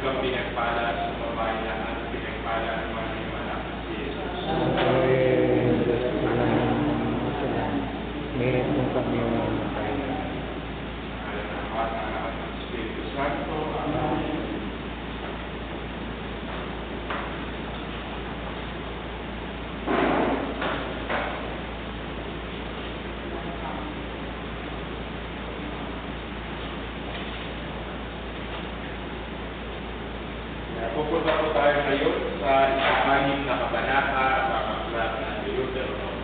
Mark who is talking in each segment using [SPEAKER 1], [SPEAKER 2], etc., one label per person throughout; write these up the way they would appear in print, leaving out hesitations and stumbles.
[SPEAKER 1] kang pinagpala sa babae na at pinagpala naman yung anak na si Jesus.
[SPEAKER 2] Meron kong kami yung matay.
[SPEAKER 1] Alam na ang anak ng Espiritu Santo. Amen. Pupunta po tayo ngayon sa ika-6 na kabanata ng aklat ng Deuteronomy.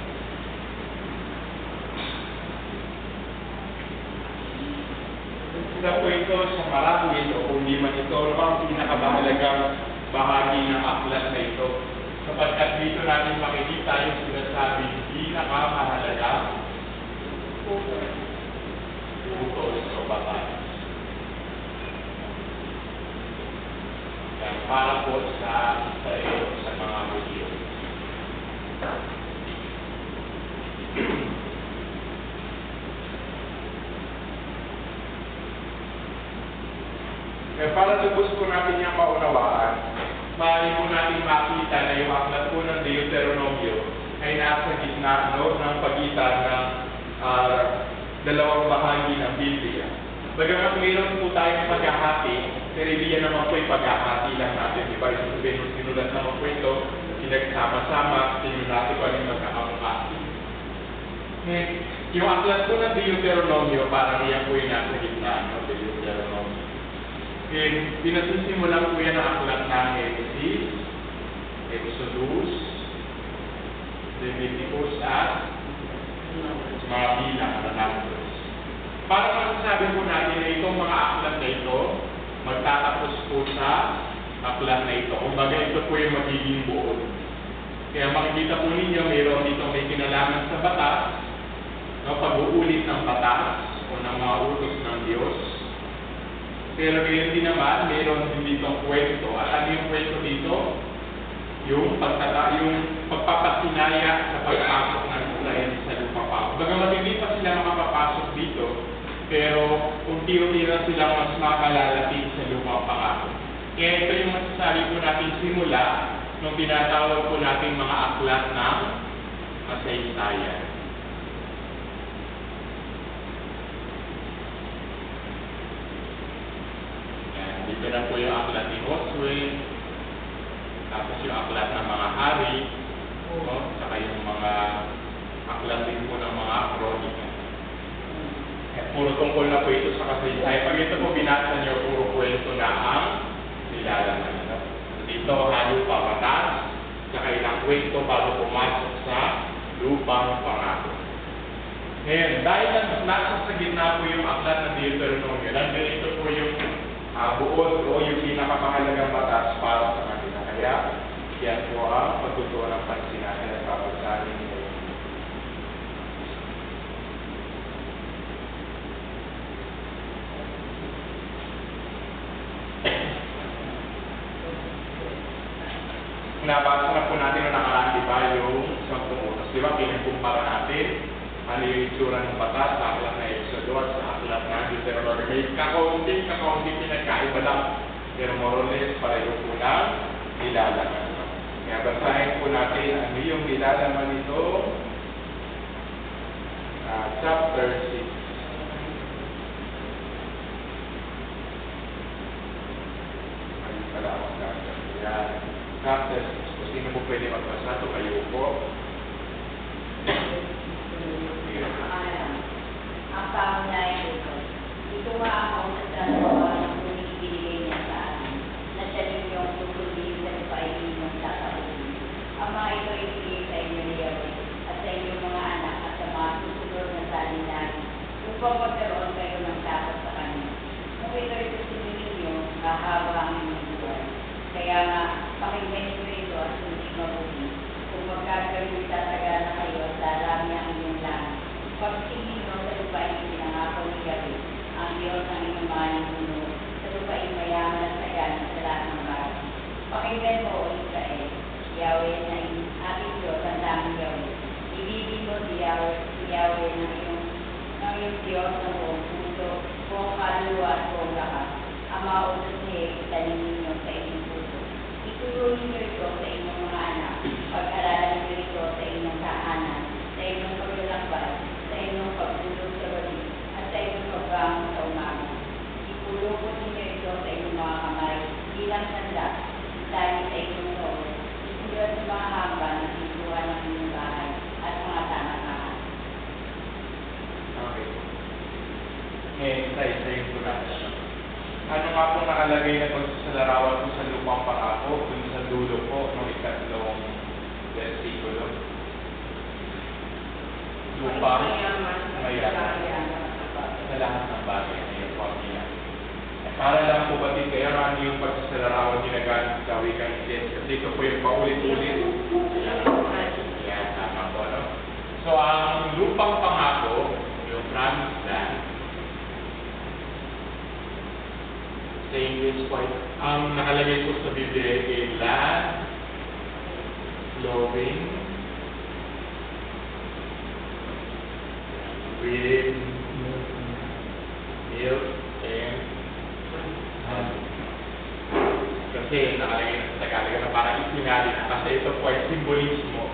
[SPEAKER 1] Isa po ito sa marahil o kung di man ito ang pinakamahalagang bahagi ng aklat na ito. Sapagkat dito natin makikita yung sinasabi pinakamahalaga utos o batas. Para po sa Israel, sa mga Hudyo. Kaya para lubos po natin yung maunawaan, maaari po natin makita na yung aklat po ng Deuteronomio ay nasa gitna ng pagitan ng dalawang bahagi ng Biblia. Bagamat mayroon po tayong paghahati, pero iyan naman po yung paghahati lang natin. Diba? Sinulat naman po ito, pinagsama-sama, sinunati po yung magkakamukha. Yung aklat po ng Deuteronomio, parang iyan po yung nasa gitna ng Deuteronomio. Pinasisimulan po yan ang aklat ng Genesis, Exodus, Leviticus at mga bilang na numbers. Para masasabi po natin na itong mga aklat na ito, magtatapos po sa aklat na ito. Kumbaga ito po yung magiging buo. Kaya makikita po ninyo, mayroon dito may kinalaman sa batas, pag-uulit ng batas o ng mga utos ng Diyos. Pero ngayon din naman, mayroon din dito kwento. At ano yung kwento dito? Yung pagpapasinaya sa pagpasok ng Israel sa lupa pa. Bagamat hindi pa sila makapapasok dito, pero unti-unti na silang mas makalalapit sa lupa pangako. Kaya ito yung masasabi po natin simula nung tinatawag po natin mga aklat ng kasaysayan. Dito na po yung aklat ni Josue, tapos yung aklat ng mga hari, saka yung mga aklat din po ng mga kronika. Puro tungkol na po ito sa kasaysayan. Pag ito po binasa niyo, puro kwento na ang nilalaman. Dito, halo pa batas, saka ilang kwento bago pumasok sa lupang pangako. Ngayon, dahil nasa sa gitna po yung aklat ng Deuteronomio, nandito po yung buod o yung pinakamahalagang batas para sa kanila. Kaya, yan po ang pagtutuwa ng pansin natin at papagsabi nila. Nabasa na po natin na nakaraan, di ba, yung 10 utos. Di ba, pinagkumpara natin ano yung itsura ng batas sa aklat na Exodus, sa aklat na Deuteronomy. May kakaunti pinagkaiba lang. Pero more or less, pareho po na nilalaman. Kaya basahin po natin ano yung nilalaman nito. Chapter 6. Ayun pala ang chapter. Chapter 6. Kung sino po pwede magbasa ito, kayo po.
[SPEAKER 3] Ang pangunayan ito. Ito nga ang unang dalawa ng binibigay niya sa akin, na siya rin yung tutuloy sa lupain ng tataunin. Ang mga ito ibigay sa inyo ni Yahweh at sa inyong mga anak at sa mga susunod na salinahin upang magkaroon kayo ng takot sa kanya. Kung ito'y susunod ninyo, mahaba ang inyong buhay. Kaya nga, pakinggan niyo ito at hindi mabuti. Kung magkakaroon tatagana kayo at darami ang inyong langit. Pagtingin mo sa lupain pinangako ni Yahweh, ang Diyos ang inyong mahaling puno, sa lupain mayaman at sagana sa lahat ng bagay. Pakinggan mo, O Israel, Yahweh na ating Diyos, ang daming Yahweh. Ibigin mo si Yahweh ng iyong Diyos ng buong puso, buong kaluluwa at buong lakas. ang mautos niya, itanim ninyo sa inyong puso. Ituro ninyo ito sa inyong mga anak, pag-aralan ninyo ito sa inyong tahanan, sa inyong paglalakbay, sa inyong pagtulog sa gabi, at sa inyong pagbangon sa umaga. Ipulupot ninyo ito sa inyong mga kamay, bilang sanda, dahil sa inyong noo, isulat sa mga hamba na pintuan ng inyong bahay, at mga tanak-tanak.
[SPEAKER 1] Okay. Ngayon, isa-isayin ko natin. Ano nga po nakalagay na pagsasalarawan po sa lupang pangako dun sa dulo po ng ikatlong versikulo? Lupang mayaman sa lahat ng bagay na yung pamilya. Para lang po ba din kaya ano yung pagsasalarawan ginagamit sa wikang Ingles? Kasi ito po yung paulit-ulit. Yan, tama po, no? So, ang lupang pangako, yung promised land, sa English po, ang nakalagay po sa Biblia ay land, flowing, with milk and honey. Kasi nakalagay sa Tagalog na parang itinali na kasi ito po ay simbolismo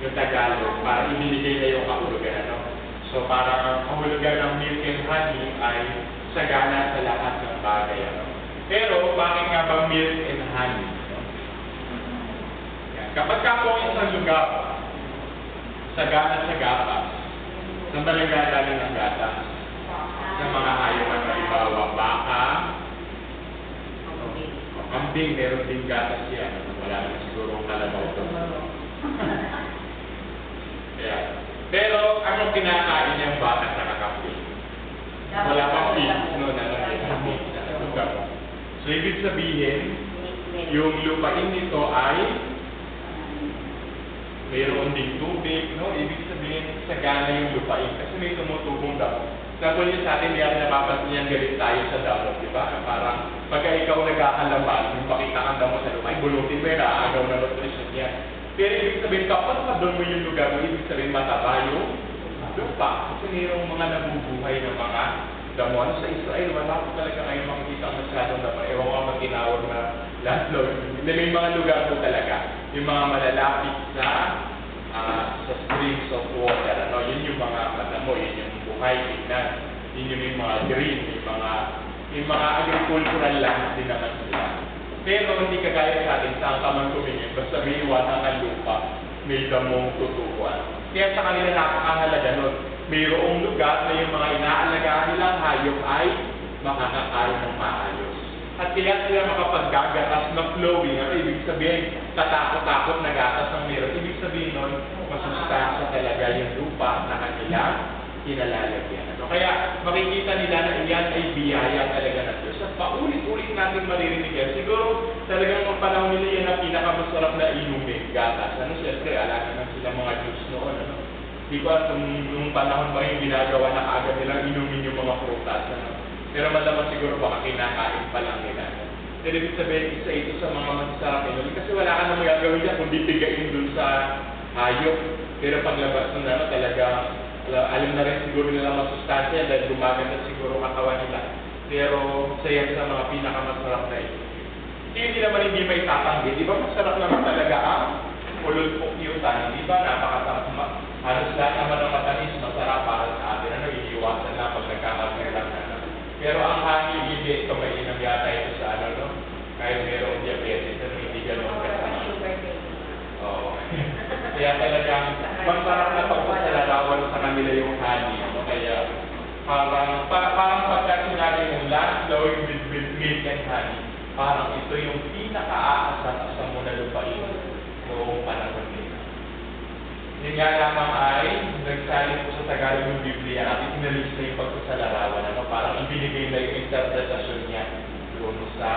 [SPEAKER 1] yung Tagalog para ibinigay na yung kahulugan. Ano? So parang ang kahulugan ng milk and honey ay sagana sa lahat ng bagay. Ano? Pero bakit nga ba milk and honey? Yan. Kapag ka po isang lugar, sagana sa gatas, sa malagagaling ng gatas, sa mga hayop at halimbawa, baka, kambing, meron din gatas yan. Wala naman siguro kalabaw ito. Yeah. Pero anong kinakain niyang baka sa kambing? Wala pang feeds, no? So, ibig sabihin, yung lupain nito ay mayroon ding tubig, no? Ibig sabihin, sagana yung lupain kasi may tumutubong daw. Sabi niyo sa atin, yan napapansin yan galit tayo sa damot, di ba? Parang pagka ikaw nag-aalaman, yung pakita kang damot sa lupain, bulutin mo yun, naagaw na nutrition yan. Pero ibig sabihin, kapag doon mo yung lugar mo, ibig sabihin, mataba yung lupa. Kasi mayroong mga nabubuhay ng mga damon sa Israel, wala po talaga kayo makikita masyadong na ewan ko ang tinawag na landlord. Hindi, may mga lugar po talaga, yung mga malalapit sa springs of water, ano, yun yung mga madamo, yun yung buhay, tingnan, yun yung mga green, yung mga agricultural land din naman sila. Pero hindi kagaya sa atin, saan ka man tumingin, basta may iwanan ng lupa, may damong tutubuan. Kaya sa kanila napakahalaga nun, mayroong lugar na yung mga inaalagaan nilang hayop ay makakakain ng maayos. At kaya sila makapaggagatas na flowing, ano ibig sabihin, tatakot-takot na gatas ng meron. Ibig sabihin nun, masustansya talaga yung lupa na kanilang kinalalagyan. Ano? Kaya makikita nila na iyan ay biyaya talaga ng Diyos. At paulit-ulit natin maririnig yan. Siguro talagang ang panahon nila yan ang pinakamasarap na inumin, gatas. Ano, siyempre, alaga na sila mga Diyos noon. Ano? Di ba, nung panahon ba yung ginagawa na agad nilang inumin yung mga prutas, ano? Pero malaman siguro baka kinakain pa lang nila. Pero ibig sabihin, isa ito sa mga masasarap inumin. Kasi wala ka namang gagawin niya kundi bigayin dun sa hayop. Pero paglabas nun, ano, talaga, alam na rin siguro nila masustansya dahil gumaganda siguro katawan nila. Pero isa sa mga pinakamasarap na ito. Hindi naman hindi may tatanggi. Di ba masarap naman talaga ang ulul pukyutan? Di ba napakasarap? Halos lahat naman ng matamis, masarap para sa atin. Ano, iiwasan na pag nagkakasay lang na. Pero ang hangin, hindi ito may inang yata ito sa ano, no? Kahit mayroong diabetes, ano, hindi gano'n kasama. Oo. Kaya talagang masarap na pagpasalarawan sa kanila yung honey. No? Kaya parang pagka sinabi yung land flowing with milk and honey, parang ito yung pinaka-aasam-asam mo na lupain noong panahon nila. Yun nga lamang ay nagsalin po sa Tagalog ng Biblia at inalis na yung pagsasalarawan. Ano? Parang ibinigay na yung interpretasyon niya doon sa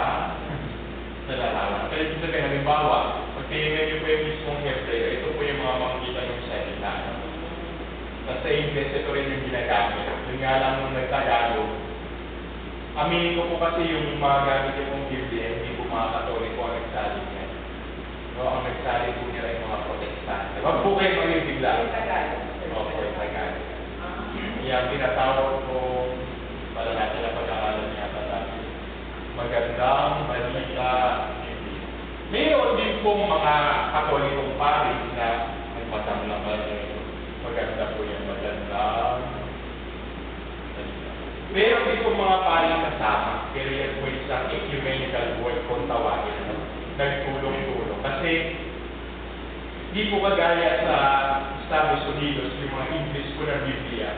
[SPEAKER 1] salarawan. Kaya ibig sabihin, halimbawa, pag tinignan niyo po yung mismong Hebreo, ito po yung mga makikita ng salita. Sa English, ito rin yung ginagamit. Yun nga lang nung nagtagalog. Aminin ko po kasi yung mga gamit yung Biblia, hindi po mga Katoliko ang nagsalin niya. No, ang nagsalin po nila yung mga Protestante. Wag po kayo maging bigla. Opo, yung Tagalog. Yung tinatawag ko, pala natin na pagkakalan niya dati. magandang balita. Mayroon din pong mga Katolikong paris na ay matang naman maganda po yung magandang balita. Mayroon din pong mga paris kasama, pero yan po isang ecumenical word kung tawagin, nagtulong-tulong. Kasi di po kagaya sa Estados Unidos, yung mga English po ng Biblia,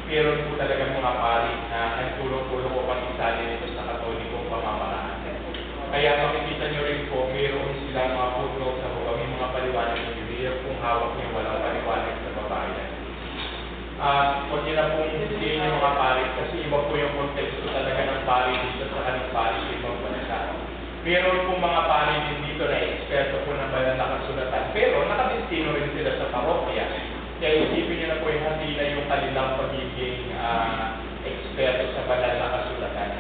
[SPEAKER 1] meron po talaga mga paris na nagtulong-tulong o pag-isali nito sa Katolikong pamamaraan. Kaya makikita nyo rin po, mayroon sila mga footnotes na po kami mga paliwanag ng Biblia kung hawak niyo walang paliwanag sa babayan. Huwag niyo na pong hindi yung mga paris kasi iba po yung konteksto talaga ng paris dito sa kanang paris sa ibang bansa. Meron pong mga paris din dito na eksperto po ng banal na kasulatan, pero nakadestino rin sila sa parokya. Kaya isipin niyo na po yung handila yung kanilang pagiging eksperto sa banal na kasulatan.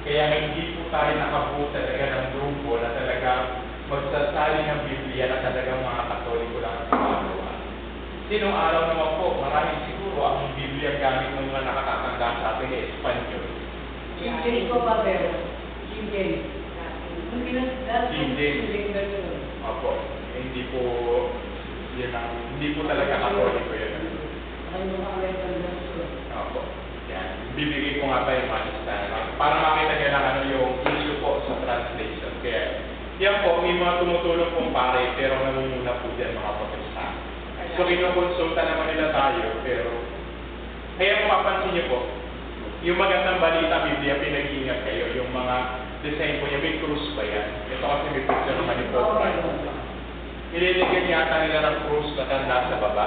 [SPEAKER 1] Kaya hindi po tayo nakabuo talaga ng grupo na talaga magsasali ng Biblia na talagang mga Katoliko lang ang gumagawa. Sinong araw naman po, maraming siguro ang Biblia gamit ng mga nakakatanda sa atin ay Espanyol.
[SPEAKER 4] King James po ba pero? King James.
[SPEAKER 1] King James. Opo. Hindi po, hindi po talaga Katoliko yan.
[SPEAKER 4] Ano mga American
[SPEAKER 1] Opo. Yan. Bibigay ko nga pa yung mga para makita nyo lang ano yung issue po sa translation. Kaya, yan po, may mga tumutulong pong pare, pero namumuna po dyan mga protestant. So, kinukonsulta naman nila tayo, pero, kaya kung mapansin nyo po, yung magandang balita Biblia, pinag-iingat kayo, yung mga design po niya, may cruise ba yan? Ito kasi may picture naman ni Pope Francis. Nililigyan yata nila ng cruise na tanda sa baba.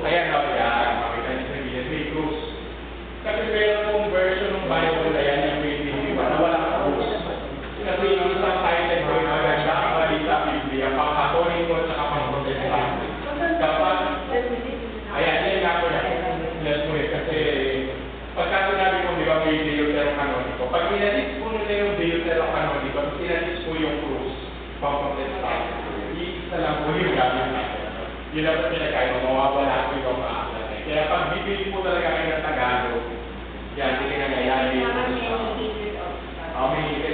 [SPEAKER 1] Ayan o, yan. Makita niyo sa video, may cruise. Kasi meron pong version ng Bible, ayan yung may Biblia, na walang cruise. Kasi yung isang title ko yung maganda ang balita Biblia, pang-Katoliko at saka pang-Protestante. Kapag, ayan, yan nga po yan. Yes po eh, kasi pagka sinabi ko, di ba, may Deuterocanonico. Pag inalis po nila yung Deuterocanonico, inalis po yung cruise, pang-Protestante. Iisa lang po yung gamit natin. Yun ang pinagkain, mawawala po yung mga aklat. Kaya pag bibili po talaga kayo ng Tagalog, yan, hindi ka nangyayari.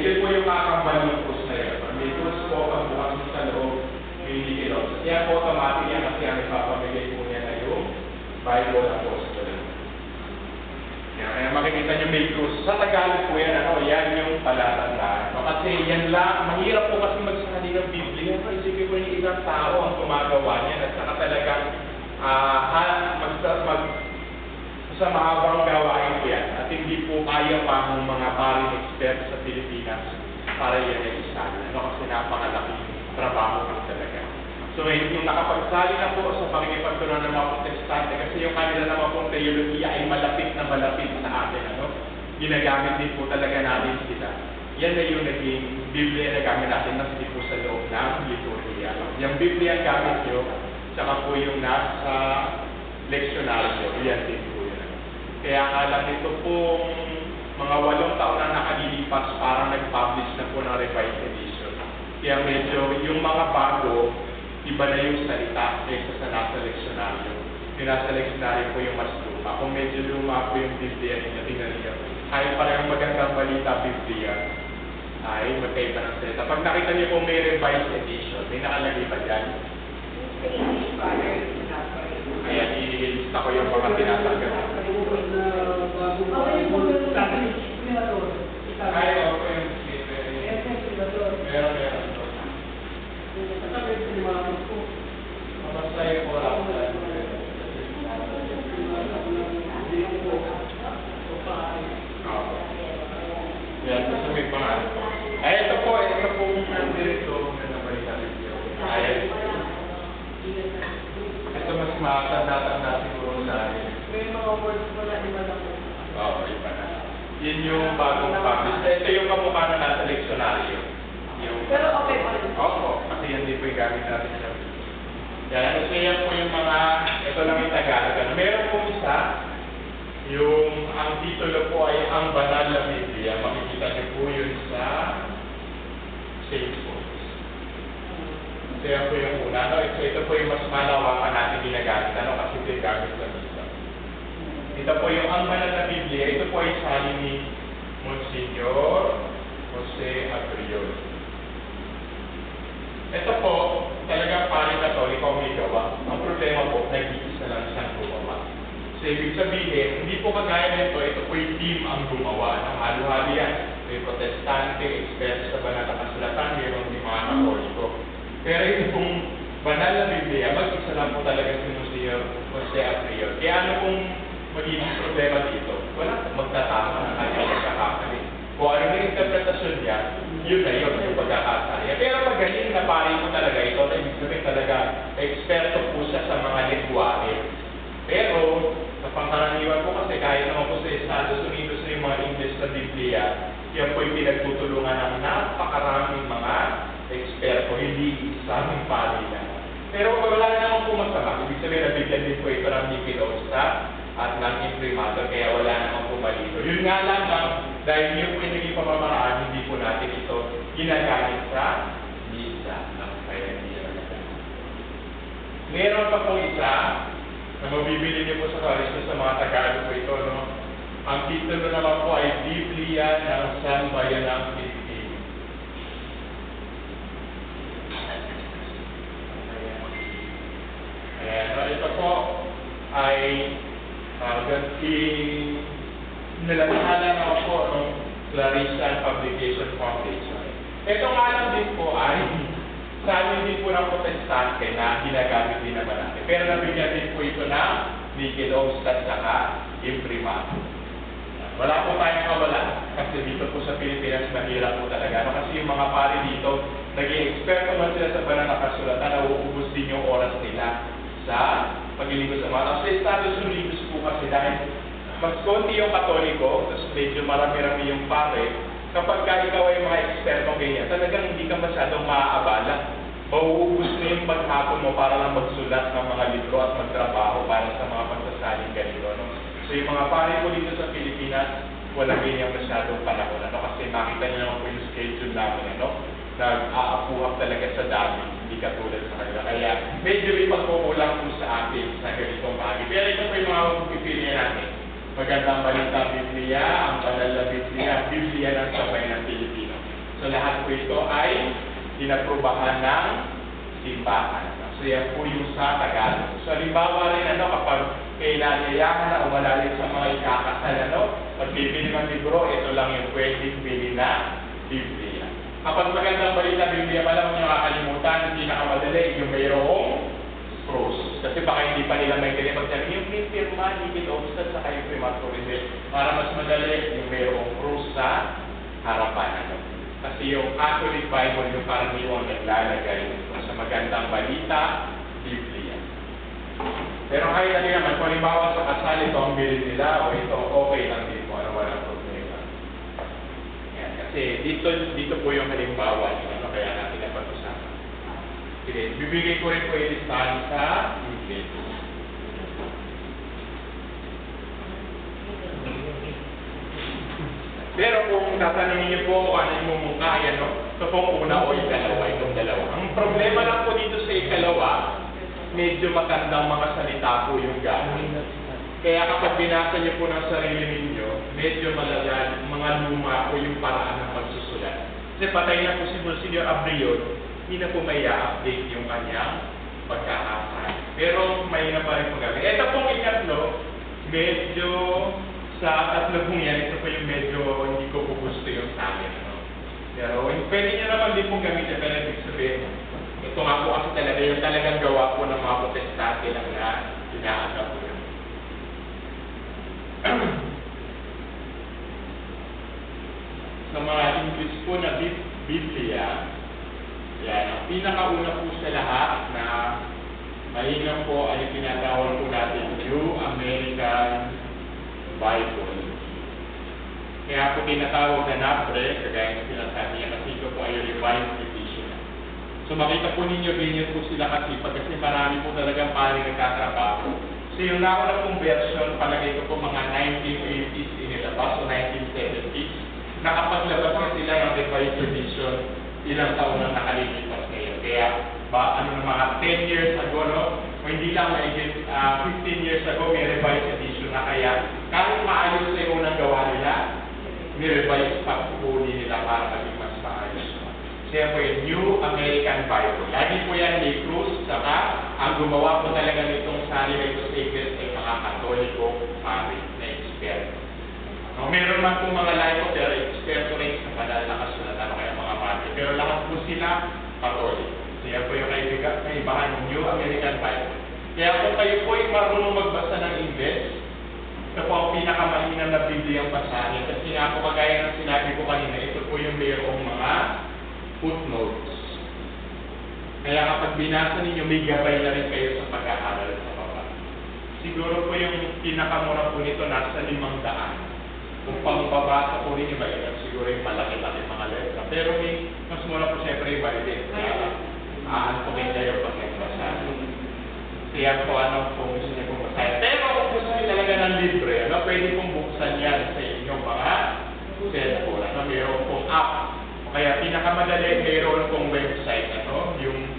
[SPEAKER 1] Yun po yung kakambal ng cruise na yun. May cruise po, pag bukas mo sa loob, may hindi kaya po automatic yan kasi ang ipapamigay po niya na yung Bible Apostle. Kaya makikita niyo may cruise. Sa Tagalog po yan, yan yung palatandaan. Kasi yan lang, mahirap po kasi magsali ng Biblia. Isipin po yung isang tao ang gumagawa niya at saka talagang sa mahabang gawain po yan. At hindi po kaya pa ng mga paring expert sa Pilipinas para yan ay isali. Kasi napakalaking trabaho po talaga. So, yung nakapagsali na po sa pakikipagtunan ng mga protestante kasi yung kanila naman pong teologiya ay malapit na malapit sa atin. Ginagamit din po talaga natin sila. Yan na yung naging Biblia na gamit natin na hindi po sa loob ng liturgia. Yung Biblia ang gamit nyo, tsaka po yung nasa leksyonaryo, yan din po yun. Kaya alam nito pong mga 8 taon na nakalilipas parang nag-publish na po ng revised edition. Kaya medyo yung mga bago, iba na yung salita kaysa sa nasa leksyonaryo. Yung nasa leksyonaryo po yung mas luma. Kung medyo luma po yung Biblia, tingnan niyo. Ay parang magandang balita Biblia. Ay magkaiba ng salita. Pag nakita niyo po may revised edition, may nakalagay ba dyan? Kaya ililista ko yung mga tinatanggal. Ay, okay. Meron. Masaya ko lang. Yan, gusto may pangalan. Ay, ito po ang direkto na nabalita video. Ay, ito mas makakatanda siguro sa akin.
[SPEAKER 4] May mga words po na iba na po.
[SPEAKER 1] Oo, iba na. Yun yung bagong publish. Ito yung kamukha na nasa leksyonaryo.
[SPEAKER 4] Pero okay pa rin.
[SPEAKER 1] Oo, kasi yan din po yung gamit natin sa yan, kasi yan po yung mga, ito lang yung Tagalog. Meron po isa, yung ang titulo po ay Ang Banal na Biblia. Makikita niyo po yun sa St. Paul's. So yan po yung una. So ito po yung mas malawakan natin ginagamit. Kasi ito yung gamit sa misa. Ito po yung Ang Banal na Biblia. Ito po ay sali ni Monsignor Jose Abriol. Ito po, talagang pari Katoliko ang may gawa. Ang problema po, nag-iisa lang siyang gumawa. So, ibig sabihin, hindi po kagaya nito, ito po yung team ang gumawa. Ang halo-halo yan. May protestante, experts sa banal na kasulatan, mayroon din mga Katoliko. Pero yung pong banal na Biblia, mag-isa lang po talaga si Monsignor Jose Abriol. Kaya ano pong magiging problema dito? Wala pong magtatama ng kanyang pagkakakali. Kung ano yung interpretasyon niya, yun na yun, yung pagkakasaya. Pero magaling na pari po talaga ito, na ibig sabihin talaga, eksperto po siya sa mga lingwahe. Pero, napangkaraniwan po kasi kahit naman po sa Estados Unidos na yung mga English na Biblia, yan po yung pinagtutulungan ng napakaraming mga eksperto, hindi isang pari lang. Pero wala naman po masama. Ibig sabihin na bigyan din po ito ng Nikilosta at ng imprimatur, kaya wala naman po malito. Yun nga lang, dahil yun po yung naging pamamaraan, hindi po natin ito ginagamit sa misa. Kaya hindi siya nagagamit. Meron pa po isa na mabibili niyo po sa Karisma sa mga Tagalog po ito, no? Ang titulo naman po ay Biblia ng Sambayanang Pilipino. Ayan, no? Ito po ay nilasahala na po ng Clarissa Publication Foundation. Ito nga lang din po ay sa amin din po ng protestante na ginagamit din naman natin. Pero nabigyan din po ito ng Nikilosta at saka imprimatur. Wala po tayong kawalan kasi dito po sa Pilipinas mahirap po talaga. No? Kasi yung mga pari dito, nag-i-expert naman sila sa banal na kasulatan, nauubos din yung oras nila sa paglilingkod sa mga. Sa Estados Unidos po kasi dahil mas konti yung Katoliko, tapos medyo marami-rami yung pare, kapag ka ikaw ay mga ekspertong ganyan, talagang hindi ka masyadong maaabala. Mauubos na yung maghapon mo para lang magsulat ng mga libro at magtrabaho para sa mga pagsasaling ganito. No? So yung mga pare po dito sa Pilipinas, wala ganyan masyadong panahon. Ano? Kasi makita niyo naman po yung schedule namin. Ano? Nag-aapuhap talaga sa dami, hindi katulad sa kanila. Kaya medyo may pagkukulang po sa atin sa ganitong bagay. Pero ito po yung mga pipilihan natin. Magandang balita Biblia, ang banal na Biblia, Biblia ng Sabay ng Pilipino. So lahat po ito ay dinaprubahan ng simbahan. So yan po yung sa Tagalog. So halimbawa rin kapag kailanyayahan na umalalim sa mga ikakasal, pag bibili ng libro, ito lang yung pwedeng bili na Biblia. Kapag magandang balita Biblia, malamang nyo nakakalimutan, hindi nakamadali, yung mayroong cross. Kasi baka hindi pa nila may ganyan pagsabi, yung may pirma, Nikilosta sa kayo imprimatur. Para mas madali, yung mayroong cross sa harapan. Kasi yung Catholic Bible, yung karaniwang naglalagay sa magandang balita, Biblia. Pero kahit ano naman, kung halimbawa sa kasal, ito ang bilin nila, o ito, okay lang din po, walang problema. Yan, kasi dito po yung halimbawa, kaya natin ang pag-usapan. Sige, bibigay ko rin po yung listahan sa English. Pero kung tatanungin niyo po ano yung mumukha, ito pong una o ikalawa, itong dalawa. Ang problema lang po dito sa ikalawa, medyo matandang mga salita po yung gamit. Kaya kapag binasa niyo po ng sarili ninyo, medyo malagal, mga luma po yung paraan ng pagsusulat. Kasi patay na po si Monsignor Abriol, hindi na po may update yung kanyang pagkakasal. Pero may na pa rin po gamit. Ito pong ikatlo, medyo sa tatlo pong yan, ito po yung medyo hindi ko po gusto yung sa akin. Pero pwede nyo naman din pong gamitin, pero ibig sabihin, ito nga po kasi talaga yung talagang gawa po ng mga protestante lang na inaagap po yun. Sa mga English po na Biblia, yan, ang pinakauna po sa lahat na mahinang po ay tinatawag po natin New American Bible. Kaya po tinatawag na NAPRE, kagaya ng sinasabi niya, kasi ito po ay revised edition. So makita po ninyo, ganyan po sila kasipag kasi marami po talagang pari nagtatrabaho. So yung nauna pong version, palagay ko po mga 1980s inilabas o 1970s, nakapaglabas na sila ng revised edition ilang taon na nakalilipas ngayon. Kaya mga 10 years ago, o hindi lang maigit 15 years ago, may revised edition na kaya kahit maayos na yung unang gawa nila, nirevise pa po nila para maging mas maayos. Siya po yung New American Bible. Lagi po yan ni Cruz, saka ang gumawa po talaga nitong sari na ito statement ay mga Katoliko pari na eksperto. No, meron man po mga lahi po, pero eksperto rin sa banal na kasulatan o kaya mga pari. Pero lahat po sila Katoliko. Siya po yung kaibahan ng New American Bible. Kaya kung kayo po ay marunong magbasa ng English, ito po ang pinakamahinang na Biblia ang basahin. Kasi nga po kagaya ng sinabi ko kanina, ito po yung mayroong mga footnotes. Kaya kapag binasa ninyo, may gabay na rin kayo sa pag-aaral sa baba. Siguro po yung pinakamura po nito nasa 500. Kung pangbabasa po ninyo, siguro yung malaki-laki mga letra. Pero may mas mura po siyempre yung maliliit. Kaya aantukin kayo pag nagbasa. Kaya po ano po gusto niyo pong basahin. Pero kung gusto niyo talaga ng libre, pwede pong buksan yan sa inyong mga cellphone. Mayroon pong app. Kaya pinakamadali, mayroon pong website, yung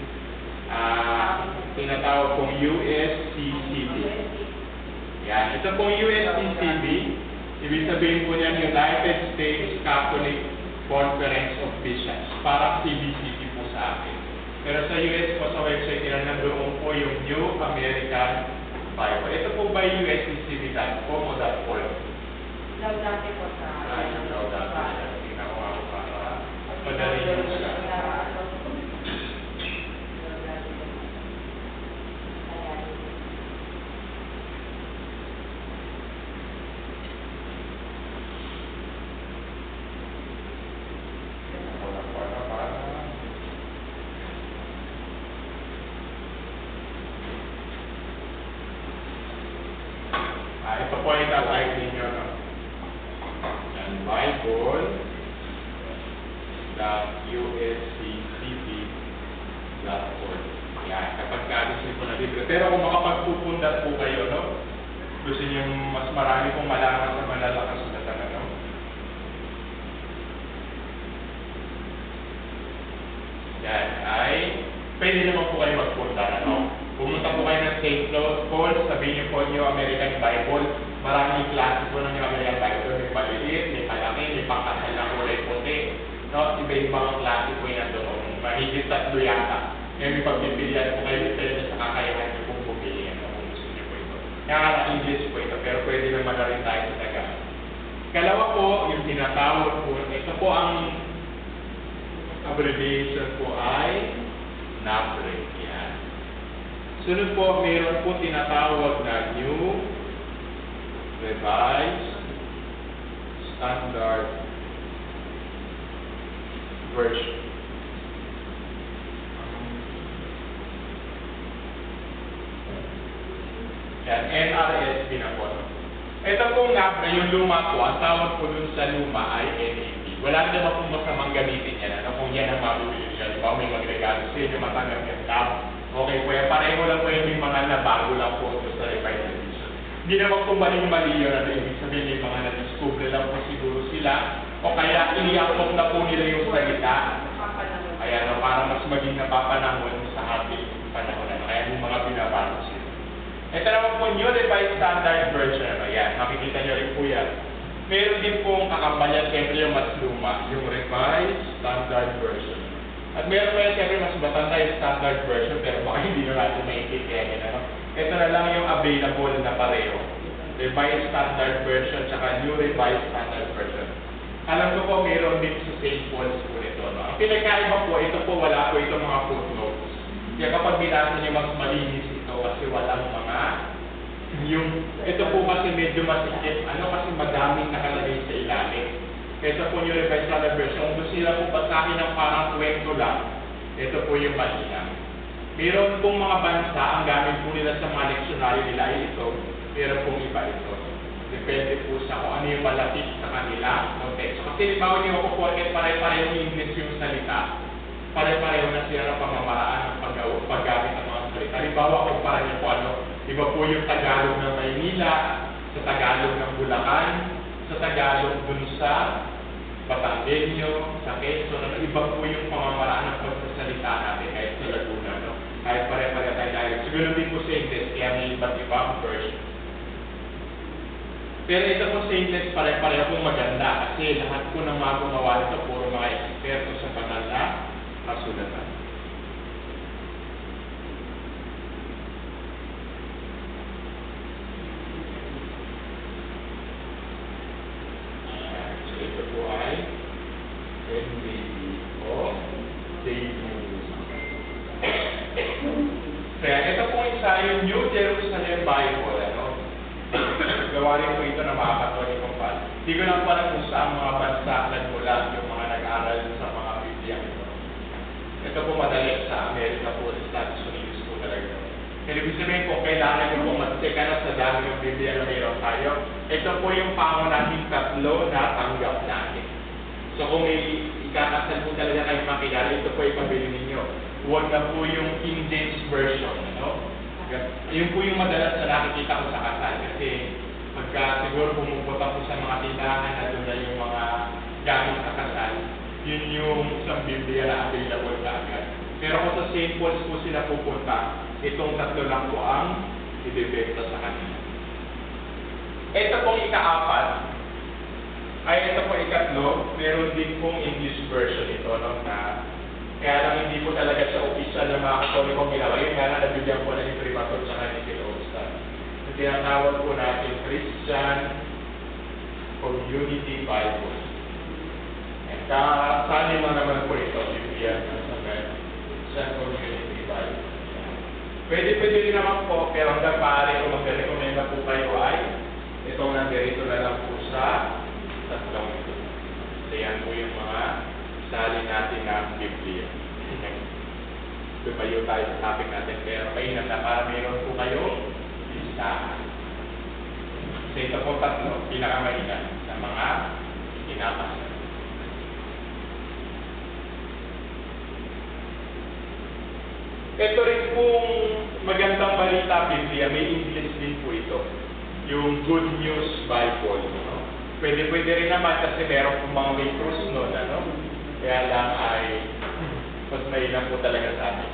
[SPEAKER 1] tinatawag pong USCCB. Yan, ito pong USCCB, ibig sabihin po niyan United States Catholic Conference of Bishops, parang CBCP po sa akin. Pero sa US po, sa website nila, nandoon po yung New American Bible. Ito po ba USCCB.com o .org?
[SPEAKER 4] Dati po sa...
[SPEAKER 1] Madali yun siya. Ito po ay tatayag ninyo, no? Yan, Bible usccb.org. Yan, kapag gusto po na libre. Pero kung makapagpupundat po kayo, no? Gusto niyo mas marami pong malaman sa banal na kasulatan, no? Yan, ay pwede naman po kayo magpunta, no? Pumunta po kayo ng St. Paul, sabihin niyo po New American Bible. Maraming klase po ng New American Bible. May maliit, may malaki, may pangkasal na kulay puti. No, iba-ibang klase po yan doon. Mahigit 3 yata. Kaya may pagpipilian po kayo depende sa kakayahan niyo kung pumili kung gusto niyo po ito. Kaya nga English po ito, pero pwede naman na rin tayo sa Tagalog. Kalawa po, yung tinatawag po, ito po ang abbreviation po ay NABRE. Yan. Sunod po, mayroon po tinatawag na New Revised Standard Version. Yan, NRSV na po. Ito pong NABRE, yung luma po, ang tawag po dun sa luma ay NAB. Wala naman pong masamang gamitin yan. Ano kung yan ang mabibili nyo? Diba, may magregalo sa inyo, matanggap yung NAB. Okay po yan. Pareho lang po yung mga nabago lang po ito sa revised edition. Hindi naman po mali yun. Ano, ibig sabihin yung mga na-discover lang po siguro sila. O kaya iniakop na po nila yung salita. Kaya no, para mas maging napapanahon sa ating panahon. Ano, kaya yung mga binabago sila. Ito naman po New Revised Standard Version. Ano, yan. Makikita nyo rin po yan. Meron din pong kakampanyan, siyempre yung mas luma, yung Revised Standard Version. At meron pa yan, siyempre mas matanda yung Standard Version, pero baka hindi na natin maintindihan. Ano? Ito na lang yung available na pareho. Revised Standard Version, tsaka New Revised Standard Version. Alam ko po, meron din sa St. Paul's po ito. No? Ang pinagkaiba po, ito po, wala po itong mga footnotes. Kaya kapag binasa niyo, mas malinis ito kasi walang mga ito po kasi medyo masikip, kasi madaming nakalagay sa ilalim. Kesa po yung Revised Standard Version, kung gusto nila po basahin ng parang kwento lang, ito po yung malinaw. Meron pong mga bansa, ang gamit po nila sa mga leksyonaryo nila ay ito, meron pong iba ito. Depende po sa kung ano yung malapit sa kanila, konteksto. Kasi bago niyo po po, pare-pareho yung English yung salita, pare-pareho na sila ng pamamaraan ng paggamit ng mga salita. Halimbawa, kumpara niyo po iba po yung Tagalog ng Maynila, sa Tagalog ng Bulacan, sa Tagalog dun sa Batangueño, sa Quezon, iba po yung pamamaraan ng pagsasalita natin kahit sa Laguna, no? Kahit pare-pareho tayo dialect. Siguro din po sa English, kaya may iba't ibang version. Pero ito po sa English, pare-pareho pong maganda kasi Kasi lahat po ng mga gumawa nito, puro mga eksperto sa banal na kasulatan. So ito po ay NBB o David. Kaya ito po isa yung New Jerusalem Bible, ano? Gawa rin po ito ng mga Katolikong pan. Hindi ko lang pala kung saan mga bansa nagmula yung mga nag-aaral sa mga Biblia ito. Ito po madali sa Amerika po, sa Estados Unidos po talaga. Pero ibig sabihin po, kailangan nyo po magsika na sa dami yung Biblia na mayroon tayo. Ito po yung pangunahing tatlo na tanggap natin. So kung may ikakasal po talaga kayo makilala, ito po ipabili ninyo. Huwag na po yung King James Version, ano? Yun po yung madalas na nakikita ko sa kasal kasi pagka siguro pumupunta po sa mga tindahan na doon na yung mga gamit sa kasal, yun yung sa Biblia na available ka agad. Pero kung sa St. Paul's po sila pupunta, itong tatlo lang po ang ibibenta sa kanila. Ito pong ika-apat, ay ito po ikatlo, meron din pong English version ito, no, na kaya lang hindi po talaga siya official ng mga Katolikong ginawa. Yun nga na nabigyan po na ni Primator sa kanil Kilosta. Yung tinatawag po natin Christian Community Bible. And kasali mo naman po ito, Biblia sa Christian Community Bible. Pwede rin naman po, pero hanggang maaari kung mag-recommenda po kayo ay itong nandirito na lang po sa tatlong ito. So yan po yung mga sali natin ng Biblia. Lumayo tayo sa topic natin, pero mainam na para mayroon po kayo listahan. So ito po tatlo, pinakamainam sa mga kinakasal. Ito rin pong magandang balita Biblia, may English din po ito. Yung Good News Bible. No? Pwede rin naman kasi meron pong mga may cross nun, ano? Kaya lang ay mas mainam po talaga sa atin.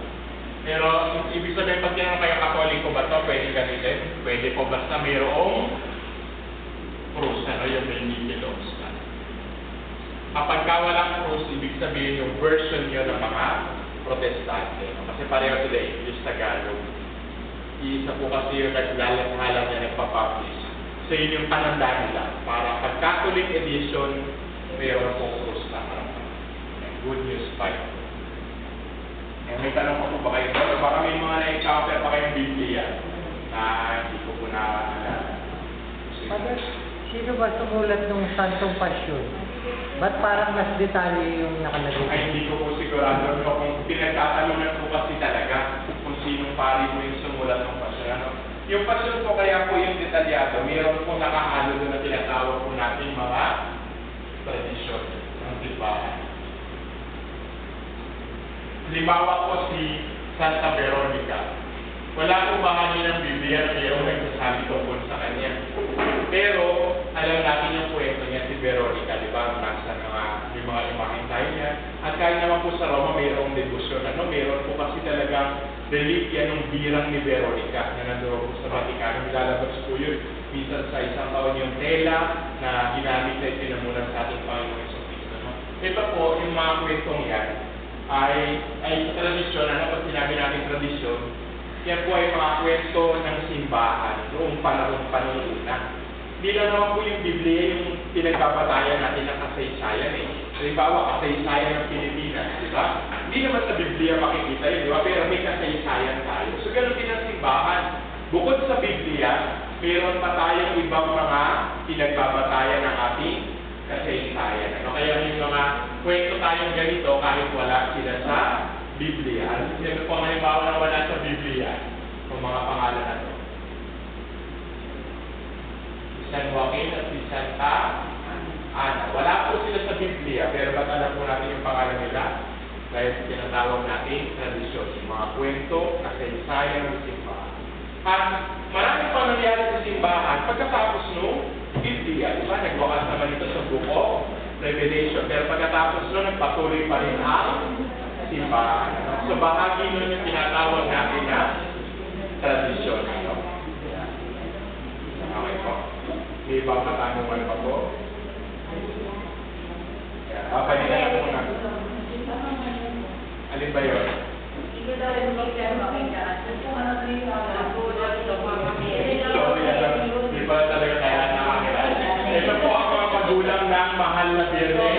[SPEAKER 1] Pero ibig sabihin, pag tinanong kayo Katoliko ba ito, pwede gamitin? Pwede po basta mayroong cross, ano, yung may Nikilos. Kapag walang cross, ibig sabihin yung version nyo ng mga Protestante. Kasi pareho sila English, Tagalog. Isa po kasi yung naglalathalang niya nagpapublish. So yun yung panandaan nila. Para pag Catholic edition, mayroon pong cross na harapan. Good News Bible. May tanong ko po ba kayo? Pero baka may mga na-encounter pa kayong Biblia na hindi ko po na-alala.
[SPEAKER 2] Sino ba sumulat ng Santong Pasyon? Ba't parang mas detalye yung nakalagay?
[SPEAKER 1] Ay, hindi ko po sigurado. No, kung pinagtatanungan po kasi talaga kung sinong pari po yung sumulat ng Pasyon. Ano? Yung Pasyon po kaya po yung detalyado. Mayroon po nakahalo doon na tinatawag po natin mga tradisyon ng simbahan. Halimbawa po si Santa Veronica. Wala po ba kanilang Biblia na mayroong nagsasabi tungkol sa kanya? Pero alam natin yung kwento niya si Veronica, di ba? Nasa yung mga imahin tayo niya. At kahit naman po sa Roma mayroong debosyon. Ano? Mayroon po kasi talagang relikya ng birang ni Veronica na nandoon po sa Vaticano. Nilalabas po yun. Minsan sa isang taon yung tela na ginamit na itinamunan sa ating Panginoon Jesucristo. No? Ito po, yung mga kwentong yan, ay sa tradisyon, ano pag sinabi natin tradisyon, yan po ay mga kwento ng simbahan noong panahon una. Hindi lang naman po yung Biblia yung pinagbabatayan natin ng kasaysayan eh. Halimbawa, kasaysayan ng Pilipinas, di ba? Hindi naman sa Biblia makikita yun, di ba? Pero may kasaysayan tayo. So, ganoon din ang simbahan. Bukod sa Biblia, mayroon pa tayong ibang mga pinagbabatayan ng ating kasaysayan. Ano kaya yung mga kwento tayong ganito kahit wala sila sa Biblia? Ano po ang halimbawa na wala sa Biblia? Ang mga pangalan na ito. Si San Joaquin at si Santa Ana. Wala po sila sa Biblia, pero ba't alam po natin yung pangalan nila? Dahil tinatawag natin tradisyon, yung mga kwento, kasaysayan ng simbahan. At marami pang nangyari sa simbahan pagkatapos nung Biblia, di ba? Nagwakas naman ito sa Book of Revelation. Pero pagkatapos nun, nagpatuloy pa rin ang simbahan. So, bahagi nun yung tinatawag natin na tradisyon. Okay po. May ibang katanungan pa po? Papalitan na muna. Alin ba yun?
[SPEAKER 3] Hindi daw yung picture makita.
[SPEAKER 1] Hindi pa talaga kaya nakakilala. Ito po ang mga magulang ng mahal na birne.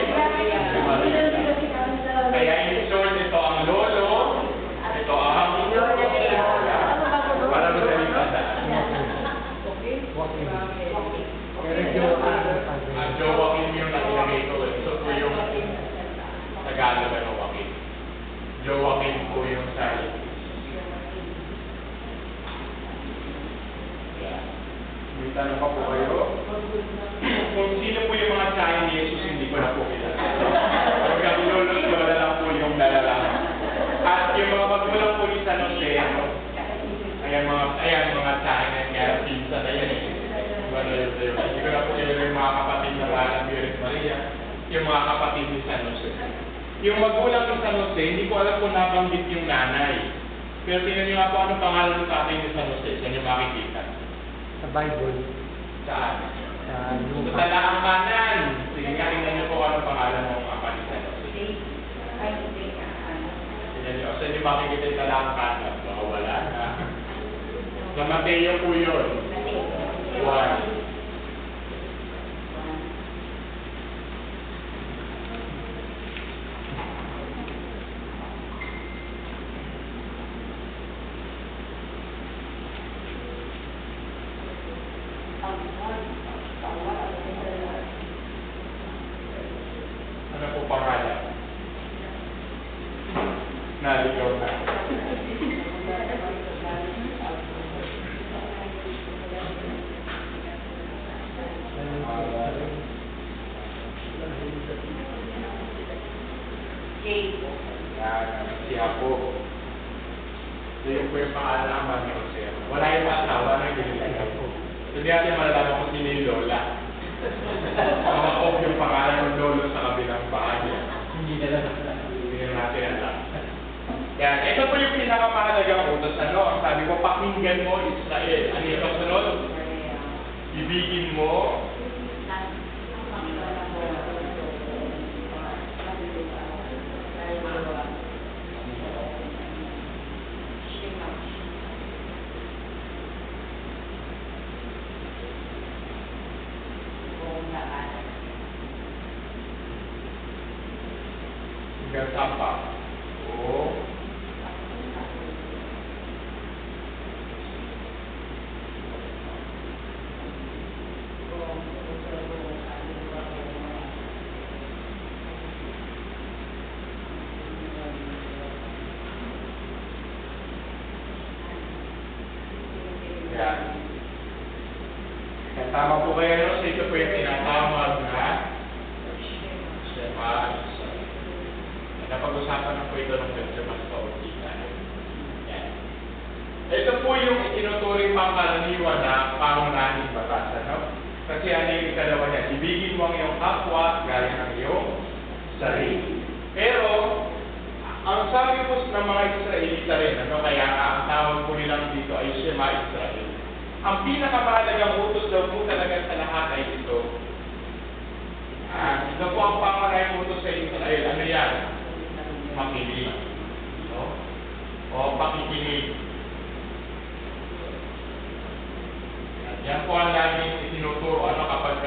[SPEAKER 1] Kaya in short, ito ang lolo, ito ang para madaling tandaan.
[SPEAKER 2] Pero Joaquin pa din.
[SPEAKER 1] Ang Joaquin yung nakilagay ko. Ito po yung Tagalog na Joaquin. Joaquin po yung sa may tanong pa po kayo? Kung sino po yung mga tsahin ni Jesus, hindi ko na po kilala. Hanggang lolo-lola lang po yung nalalaman. At yung mga magulang po ni San Jose, ayan mga tsahin na kaya pinsan na yan. Hindi ko na po kilala yung mga kapatid na Rana Virgen Maria, yung mga kapatid ni San Jose. Yung magulang ni San Jose, hindi ko alam kung nabanggit yung nanay. Pero tingnan niyo nga po anong pangalan ng tatay ni San Jose, saan niyo makikita?
[SPEAKER 2] Sa Bible.
[SPEAKER 1] Saan?
[SPEAKER 2] Sa
[SPEAKER 1] Sa
[SPEAKER 2] Luka.
[SPEAKER 1] talaang kanan. Sige nga, tingnan niyo po anong pangalan ng mga kapatid ni San Jose. Tingnan niyo, saan niyo makikita yung talaang kanan? Baka wala na. Sa Mateo po yun. 1. Ano po pangalan? Naligaw na. Siya po. So yung po yung pangalan ng mga ni Jose. Wala yung asawa na ginilagay po. So di natin malalaman kung sino yung lola. Mga off yung pangalan ng lolo sa kabilang bahay. Hindi na natin alam. Yan, ito po yung pinakamahalagang utos. Ano? Ang sabi ko, pakinggan mo Israel. Ano yung kasunod? Ibigin mo. Hanggang sapa. Oo. Yan. Tama po kayo, no? So ito po yung tinatawag na Shema. Napag-usapan na po ito ng medyo mas kauntikan. Yan. Ito po yung itinuturing pangkaraniwan na pangunahing batas. Ano? Kasi ano yung ikalawa niya? Ibigin mo ang iyong kapwa gaya ng iyong sarili. Pero, ang sabi po ng mga Israelita rin, ano, kaya ang tawag po nilang dito ay Shema Israel. Ang pinakamahalagang utos daw po talaga sa lahat ay ito. Ito po ang pangunahing utos sa Israel. Ano yan? Makinig. No? O pakikinig. Yan po ang laging itinuturo ano kapag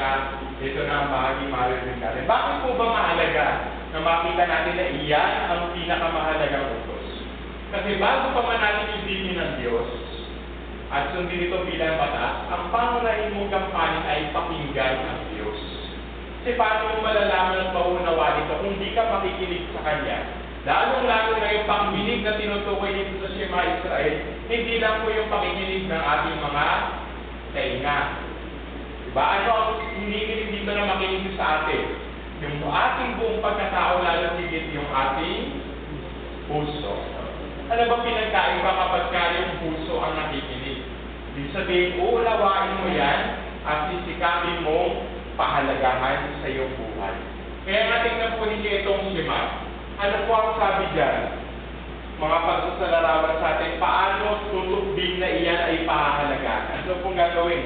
[SPEAKER 1] ito na ang bahagi marinig natin. Bakit po ba mahalaga na makita natin na iyan ang pinakamahalagang utos? Kasi bago pa man natin ibigin ng Diyos at sundin ito bilang batas, ang pangunahin mong kampanin ay pakinggan ang Diyos. Kasi paano mo malalaman at maunawa ito kung di ka makikinig sa Kanya? Lalong-lalo na yung pakikinig na tinutukoy dito sa Shema Israel, hindi lang po yung pakikinig ng ating mga tainga. Diba? Ano ang hinihiling dito na makinig sa atin? Yung ating buong pagkatao, lalo higit yung ating puso. Ano ba pinagkaiba kapag yung puso ang nakikinig? Ibig sabihin, uulawain mo yan at sisikapin mong pahalagahan sa iyong buhay. Kaya nga tingnan po ninyo itong Shema. Ano po ang sabi dyan? Mga pagsasalarawan sa atin, paano tutubig na iyan ay pahahalagahan? Ano pong gagawin?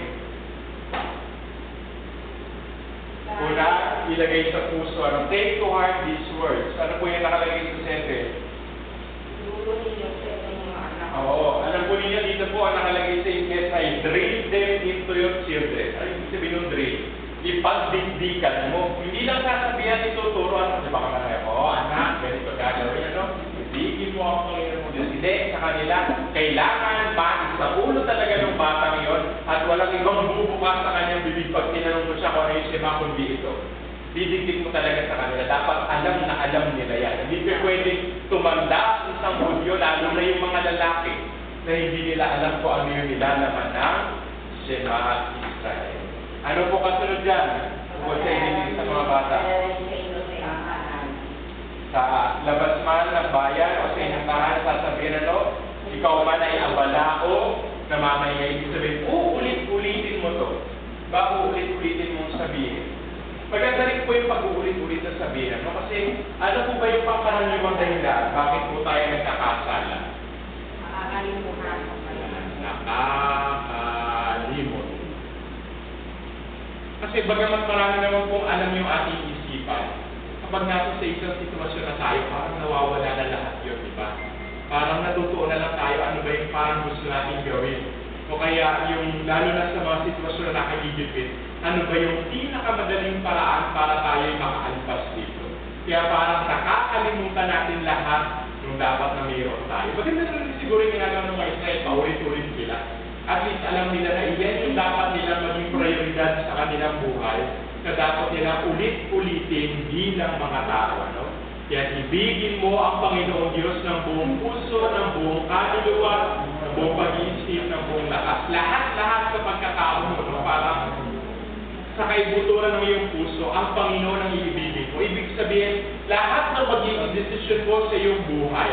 [SPEAKER 1] Una, ilagay sa puso. Ano? Take to heart these words. Ano po yung nakalagay sa sentence? Oo. Alam po ninyo, dito po ang nakalagay sa inglés ay drill them into your children. Ano yung sabihin ng drill? Ipagdikdikan mo. Hindi lang sasabihan ituturo. Ano? Di ba ka man anak, ganito gagawin. Ano? Ibigin mo ang Panginoon mo Diyos. Hindi, sa kanila, kailangan sa ulo talaga ng batang yon at walang ibang bubukas sa kanyang bibig pag tinanong mo siya kung ano yung sima kundi ito. Didikdik mo talaga sa kanila. Dapat alam na alam nila yan. Hindi ka pwedeng tumanda sa isang Hudyo, lalo na yung mga lalaki na hindi nila alam kung ano yung nilalaman ng Shema Israel. Ano po kasunod dyan? Kung sa inilig sa mga bata? Sa labas man ng bayan o sa inyong tahanan, sasabihin ano, ikaw man ay abala o namamay ibig sabihin, uulit-ulitin mo to. Ba uulit-ulitin mong sabihin? Maganda rin po yung pag-uulit-ulit na sabihin. No? Kasi ano po ba yung pangkaraniwang dahilan? Bakit po tayo nagkakasala? Nakakalimot. Kasi bagamat marami naman pong alam yung ating isipan, kapag nasa sa isang sitwasyon na tayo, parang nawawala na lahat yun, di ba? Parang natutuon na lang tayo, ano ba yung parang gusto natin gawin? O kaya yung, lalo na sa mga sitwasyon na nakagigipit, ano ba yung pinakamadaling paraan para tayo makaalpas dito? Kaya parang nakakalimutan natin lahat yung dapat na mayroon tayo. Maganda na rin siguro yung ginagawa ng mga Israel, paulit-ulit sila. At least alam nila na iyan yung dapat nila maging prioridad sa kanilang buhay na dapat nila ulit-ulitin bilang mga tao. Ano? Kaya ibigin mo ang Panginoong Diyos ng buong puso, ng buong kaluluwa, ng buong pag-iisip, ng buong lakas. Lahat-lahat sa pagkatao mo, no? Para sa kaibuturan ng iyong puso, ang Panginoon ang iibigin mo. Ibig sabihin, lahat ng magiging desisyon mo sa iyong buhay,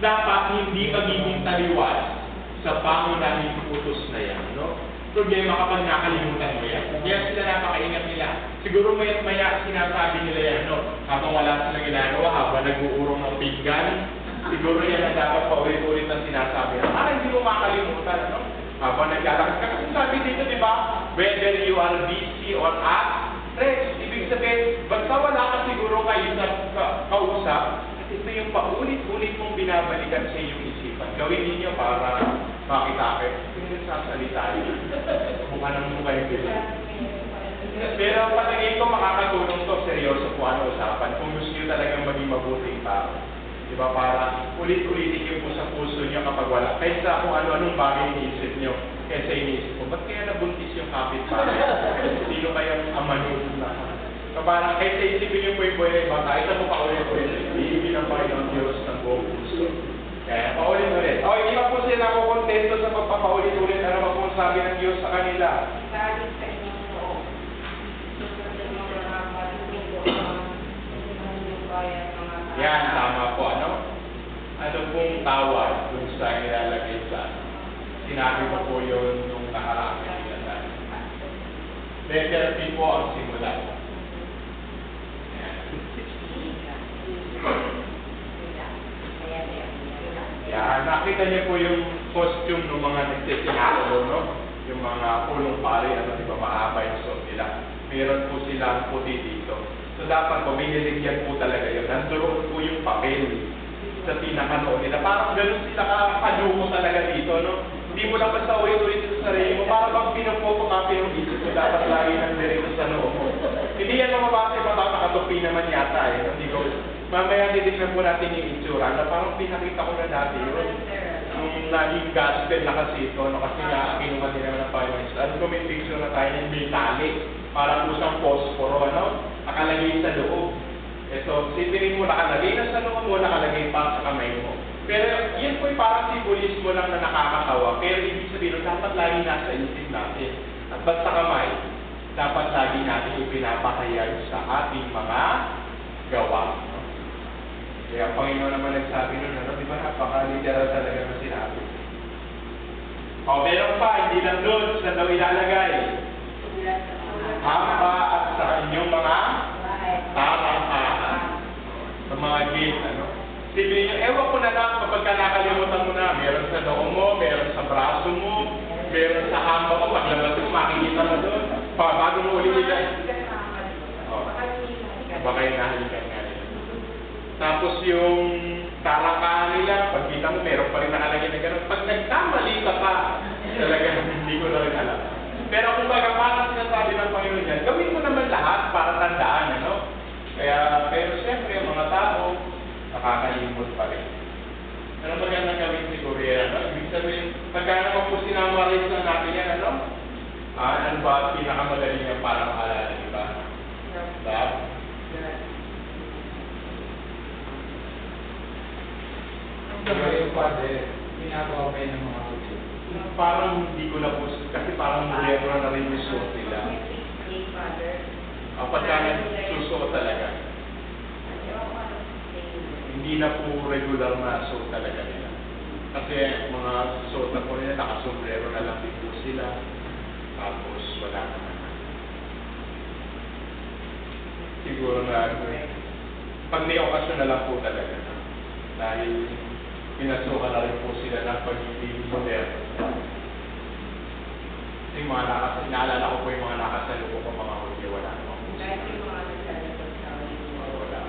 [SPEAKER 1] dapat hindi magiging taliwas sa pangunahing utos na yan. No? Problema kapag nakalimutan mo yan. Kaya sila napakaingat nila. Siguro maya sinasabi nila yan, no? Habang wala silang ginagawa, habang nag-uurong ng pinggan, siguro yan ang dapat paulit-ulit na sinasabi. Para hindi mo makalimutan, no? Habang naglalakad ka. Kasi sabi dito, di ba? Whether you are busy or at rest. Ibig sabihin, basta wala ka siguro kayo sa kausap, ito yung paulit-ulit mong binabalikan sa iyong isipan. Gawin ninyo para makita kayo. Hindi nagsasalita yun. Mukha ng mukha yung bilis. Pero palagay ko makakatulong to, seryoso po ano usapan. Kung gusto nyo talagang maging mabuting tao. Diba, para ulit-ulitin nyo po sa puso nyo kapag wala. Kaysa kung ano-anong bagay iniisip nyo. Kaysa iniisip ko, ba't kaya nabuntis yung kapit-bahay? Sino kayang amanod na? So parang kaysa isipin nyo po yung buhay na bata, ito po paulit-ulit. Iibin ang Panginoon Diyos ng buong puso. Kaya paulit-ulit. O, hindi pa po sila ako kontento sa pagpapaulit-ulit. Ano ba po sabi ng Diyos sa kanila? Yan, tama po. Ano? Ano pong tawad kung sa nilalagay sa sinabi ko po yun nung nakaraang kailan. Letter P po ang simulan. Yan, nakita niyo po yung costume ng mga nagsisinalo, no? Yung mga pulong pare, ano, di ba, mahaba yung suot nila. Meron po silang puti dito. So dapat po, may niligyan po talaga yun. Nandoon po yung papel sa pinakanoon nila. Parang ganun sila kaluko talaga dito, no? Hindi mo lang basta ulit-ulit sa sarili mo. Para bang pinapotocopy yung isip mo, dapat lagi ng dirito sa noo mo. Hindi yan mamabasa, nakatupi naman yata eh. Hindi ko, mamaya titignan po natin yung itsura. Na parang pinakita ko na dati yun. Yung naging gospel na kasi ito, no? Kasi nga, kinuha din naman ng Panginoon. Ano ko may picture na tayo ng metallic. Parang kusang posporo, ano? Nakalagay sa loob. Ito, sipinin mo, nakalagay na sa loob mo, nakalagay pa sa kamay mo. Pero yun po parang simbolismo lang na nakakatawa. Pero ibig sabihin, dapat lagi nasa isip natin. At basta kamay, dapat lagi natin ipinapakayag sa ating mga gawa. No? Kaya ang Panginoon naman nagsabi nun, ano? Di ba napaka-literal talaga na sinabi? O, meron pa, hindi lang doon, saan daw ilalagay? Hamba at sa inyong mga tatangahan. Sa mga gate, ano? Sabihin nyo, ewan ko na lang kapag nakalimutan mo na, meron sa noo mo, meron sa braso mo, meron sa hamba mo, paglabas mo, makikita mo doon. Bago mo ulit nila. baka hinahalikan nga nila. Tapos yung taraka nila, pagkita mo, meron pa rin nakalagay na gano'n. Pag nagkamali ka pa, talaga hindi ko na rin alam. Pero kung baga parang sinasabi ng Panginoon yan, gawin mo naman lahat para tandaan, ano? Pero siyempre, mga tao, nakakalimot pa rin. Ano ba yan ang gawin siguro yan? Ano? Ibig sabihin, pagka naman po sinamaris na natin yan, ano? Ano ba pinakamadali niya para maalala, di ba? Love?
[SPEAKER 2] Ang gabay yung Father, ginagawa ba yun ng mga kulit?
[SPEAKER 1] Parang hindi ko na po, kasi parang modero na rin yung suot nila. Pagka nagsusuot talaga. Hindi na po regular na suot talaga nila. Kasi mga suot na po nila, nakasombrero na lang din po sila. Tapos wala naman. Siguro na, pag may okasyon na lang po talaga. Dahil pinasukan na rin po sila ng pagiging moderno. Kasi yung mga inaalala ko po yung mga nakasaluko ko mga huli, wala naman po sila. Wala.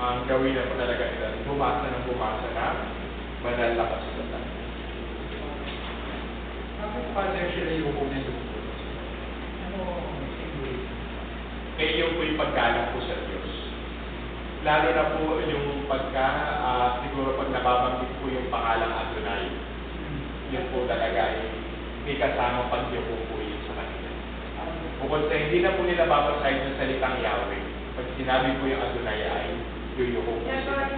[SPEAKER 1] Ang gawin na po talaga nila, bumasa na banal na kasulatan.
[SPEAKER 2] Bakit Father sila yung unang lupot? Ano ang symbolism?
[SPEAKER 1] Yung po yung paggalang po sa Diyos. Lalo na po yung siguro pag nababanggit po yung pangalang Adonai, yun po talaga ay may kasama pag-yuko po yun sa kanila. Bukod sa hindi na po nila babasahin sa salitang Yahweh, pag sinabi po yung Adonai ay yuyuko po sila.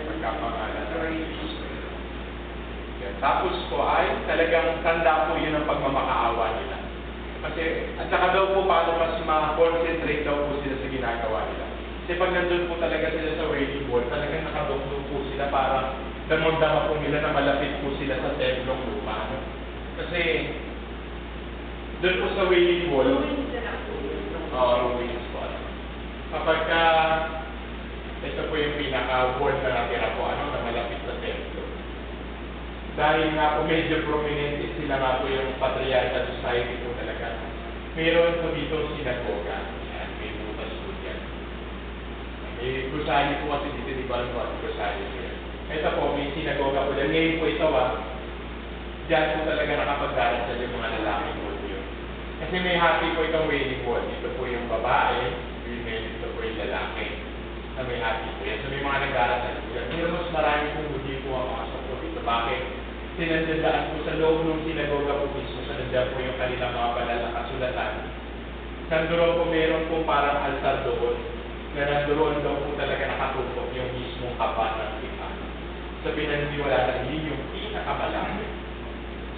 [SPEAKER 1] Pagkapangalan ng Jesus. Tapos po ay talagang tanda po yun ang pagmamakaawa nila. Kasi, at saka daw po paano mas ma-concentrate daw po sila sa ginagawa nila. Kasi pag nandun po talaga sila sa wailing wall, talagang nakadukduk po sila para damang-dama po nila na malapit po sila sa templong lupa. No? Kasi, doon po sa wailing wall, ruins po. Kapag ito po yung pinaka-wall na natira po, na malapit sa templo. Dahil nga po medyo prominente sila nga po yung patriarchal society po talaga. Meron po dito sinagoga. Yan, may butas po dyan. May gusali po kasi dito, di ba po ang gusali po yan. Ito po, may sinagoga po dyan. Ngayon po ito dyan po talaga nakapagdarasal yung mga lalaki po yun. Kasi may hati po itong wailing wall. Ito po yung babae, ito po yung lalaki na may hati po yan. So may mga nagdarasal po yan. Pero mas marami pong hindi po ang pasok po dito. Bakit? Sinandandaan po sa loob ng sinagoga po mismo, sanandaan po yung kanilang mga banal na kasulatan. Nandoon po meron po parang altar doon, na nandoon daw po talaga nakatutok yung mismong kapa ng tipan. So pinaniniwalaan yun yung pinakamalaki.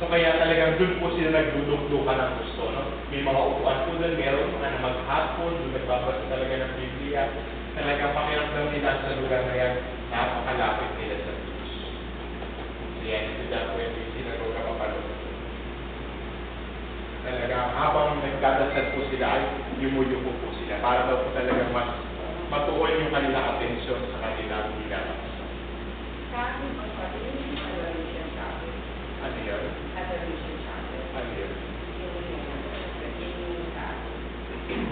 [SPEAKER 1] So kaya talagang doon po sila nagdudukdukan ng gusto. No? May mga upuan po doon, meron mga na maghapon, doon nagbabasa talaga ng Biblia. Talagang pakiramdam nila sa lugar na yan, napakalapit nila sa Diyos. Yan, ito dyan po yung sinagoga papalo. Talagang habang nagdadasal po sila ay yumuyuko po sila para daw po talagang mas matuon yung kanilang atensyon sa kanilang ginagawa.
[SPEAKER 3] Sa akin po, yung adoration chapel.
[SPEAKER 1] Ano yun?
[SPEAKER 3] Adoration chapel.
[SPEAKER 1] Ano yun?
[SPEAKER 3] Yung sa akin.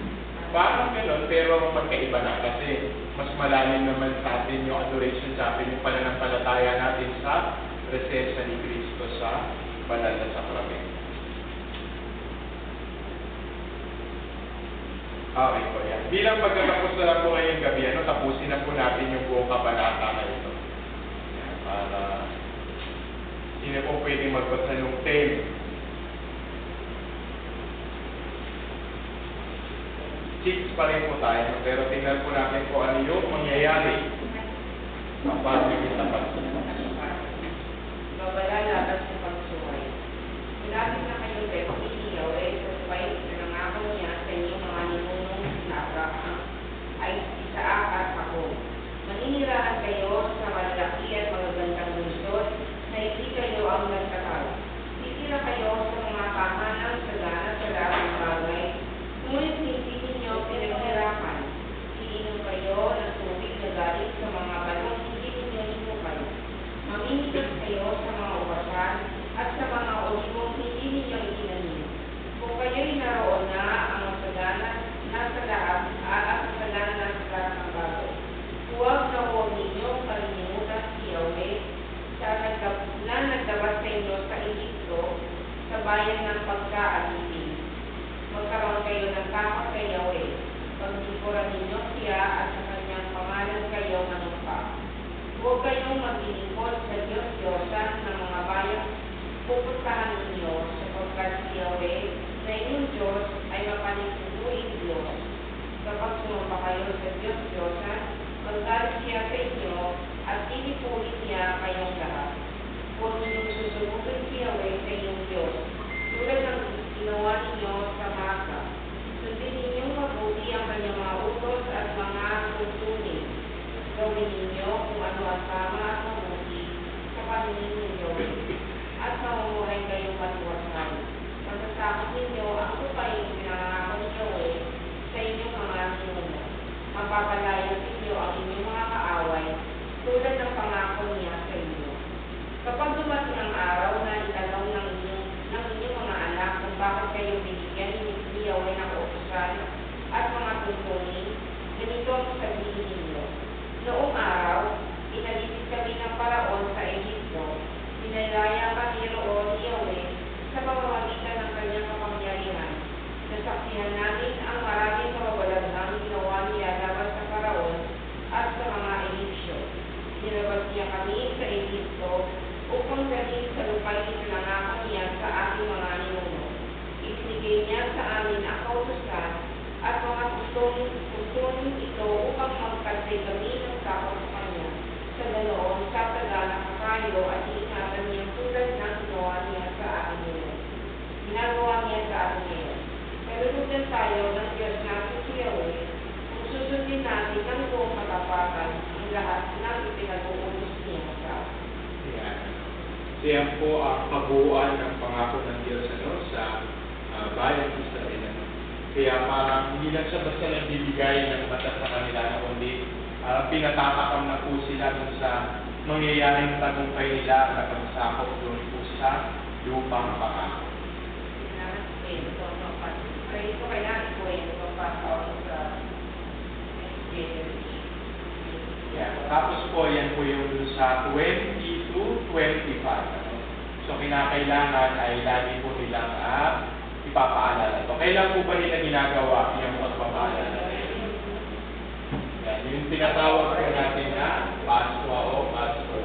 [SPEAKER 1] Parang gano'n, pero magkaiba na kasi mas malalim naman sa atin yung adoration chapel, yung pananampalataya natin sa presensya ni Cristo sa banal na sakramento. Okay po yan. Bilang pagkatapos na lang po ngayong gabi, tapusin na po natin yung buong kabanata na ito. Yan, para sino po pwede magbasa ng 10. 6 pa rin po tayo, pero tingnan po natin kung ano yung mangyayari kapag may tapat.
[SPEAKER 4] Babalalas sa pagsuway. Sinabi na kayo, Iniyaw, susway na nangako niya sa inyong mga ninunong na Abraham ay Isaac at ako. Maninirahan kayo sa malalaki at magagandang lungsod na hindi kayo ang nagtakal. Titira kayo sa mga tahanan sa lahat ng bagay, ngunit hindi ninyo pinaghirapan. Iinom kayo ng tubig na galing sa mga balong hindi ninyo inukay. Mamimigas kayo sa mga ubasan at sa mga olibong hindi ninyo tuturan ninyo siya at sa kanyang pangalan kayo manumpa. Huwag kayong maglilingkod sa Diyos-Diyosan ng mga bayang pupuntahan ninyo sapagkat si Yahweh na inyong Diyos ay mapanisunuing Diyos. Kapag sumamba kayo sa Diyos-Diyosan, maggalit siya sa inyo at tinipulit niya kayong lahat. Huwag ninyong susunugin si Yahweh sa inyong Diyos, tulad ng ginawa ninyo sa Masa. Sundin ninyong mabuti ang kanyang mga utos at mga tuntunin. Gawin ninyo kung ano ang tama at mabuti sa paningin ninyo at mamumuhay kayong matiwasay. Pagkasakot ninyo ang lupain pinangako ni Yahweh sa inyong mga ninuno. Mapapalayan ninyo ang inyong mga kaaway tulad ng pangako niya sa inyo. Kapag dumating ang araw na itanong ng inyong mga anak kung bakit kayo binigyan ni Yahweh ng kautusan at mga tuntunin, ganito ang sabihin ninyo. Noong araw, inalipid kami ng Paraon sa Egypto. Pinalaya kami roon ni Yahweh sa pamamagitan ng kanyang kapangyarihan. Nasaksihan namin ang maraming kababalaghan ginawa niya laban sa Paraon at sa mga Egyptyo. Nilabas niya kami sa Egypto upang dalhin sa lupain na nangako niya sa ating mga ninuno. Ibinigay niya sa amin ang kautusan at mga tuntunin ito upang magkasay kami ng takot sa kanya. Sa ganoon, tatagal ang kapayo at iingatan niya tulad ng ginawa niya sa akin ngayon. Ginagawa niya sa akin ngayon. Nalulugan tayo ng Diyos natin si Yahweh kung susundin natin ng buong katapatan ang lahat ng ipinag-uutos niya sa atin.
[SPEAKER 1] Yan. So yan po ang kabuuan ng pangako ng Diyos sa bayan ng Israel. Kaya parang hindi lang siya basta nagbibigay ng batas sa kanila, kundi pinatatakam na po sila dun sa mangyayaring tagumpay nila na pagsakop doon po sa lupang pangako.
[SPEAKER 4] Ito kailangan po yung pagpapakaw sa
[SPEAKER 1] Yeah. Tapos po, yan po yung sa 20 to 25. So, kinakailangan ay lagi po nilang ipapaalala. So, kailan po ba nila ginagawa yung pagpapaalala? Yan, yung tinatawag po natin na Pascua o Pasko.